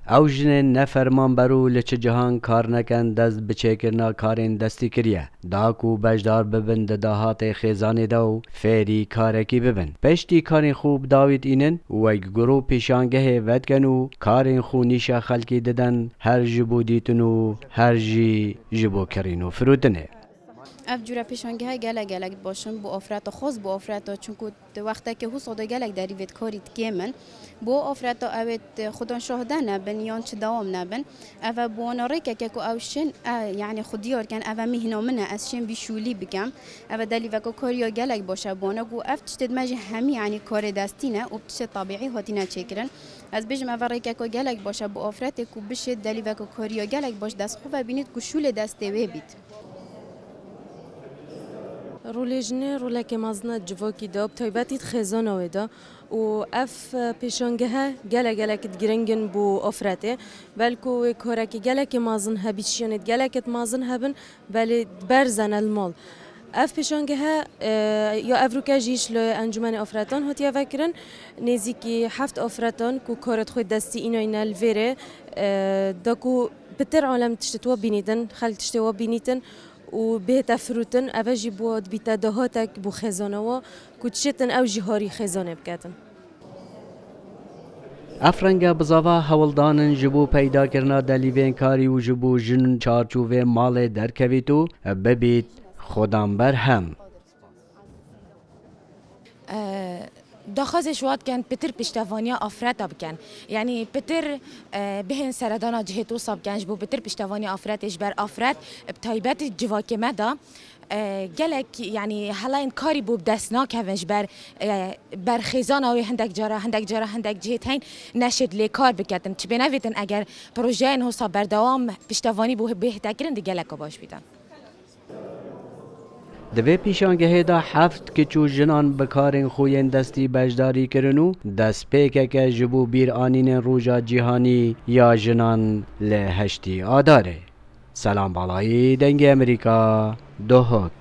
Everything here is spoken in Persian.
او جن نفرمان برو لچ جهان کار نکن دست بچه کرنا کارین دستی کریه داکو بجدار ببن دهات خیزان دو فیری کارکی ببن پشتی کارین خوب داوید اینن و گرو پیشانگه ودکنو کارین خو نیشا خلکی ددن هر جبو دیتنو هر جی جبو کرینو فرودنه اف جورا پیشانگی های گلک باشن بو آفرات خاص بو آفرات چونکو وقتی که حس آده گلک داری وید کاریت کمن بو آفرات اوید خودان شاهده نبن یان چه دوام نبن اف بو ناری که کو اوشن یعنی خودیار کن اف مهنا منه از شن بیشولی بکم اف دلی وکو کاریا گلک باشه بانه گو اف تشتد مجه همی یعنی کار دستینه و تشتد طبیعی هاتینه چکرن از بجم اف رای که کو گلک باشه بو آفرات کو بشه دلی وکو کاریا گلک باش دست خوب بینید کو شول دسته و بید رولجنه رولک مازنا جواکی داب تایبتی خزانه ودا و اف پیشانگه ها گله گرنگن بو آفرته بلکو کارکی گله مازن هبیشیانت گله مازن هبن ولی برزن المال اف پیشانگه ها یا افروکا جیش ل انجمن آفراتان هاتیا فکرن نزیکی 7 آفراتان کو کارت خود دستی اینا الویره داکو بتر عالم تشتوا بینیدن خلق تشتوا بینیدن و بهت فروتن اوجی بود بیت دهاتک بو خزانه و کچتن او جهاری خزانه بکتن افرنگا بزاوا هولدانن جبو پیدا کرنا دلیوین کاری و جبو جن چارچوه مال درکویتو ببیت خودم بر هم داخازش واد کن پتر پشتوانیا آفرت بکن یعنی پتر بهن سردانا جهتو صاب کنج بو پتر پشتوانیا آفرتش بر آفرت بتایبت جواکمه دا گلک یعنی حالا این کاری بو دست ناکوش بر خیزان آوی هندک جاره جهت هین نشد لی کار بکتن چه بنویتن اگر پروژه این حساب بردوام پشتوانی بو بهتگرند گلک باش بیدن دوی پیشانگه دا 7 کچو جنان بکارین خوین دستی بجداری کرنو دست پیکه که جبو بیر آنین روژا جیهانی یا جنان لهشتی آداره سلام بالایی دنگ امریکا دوهک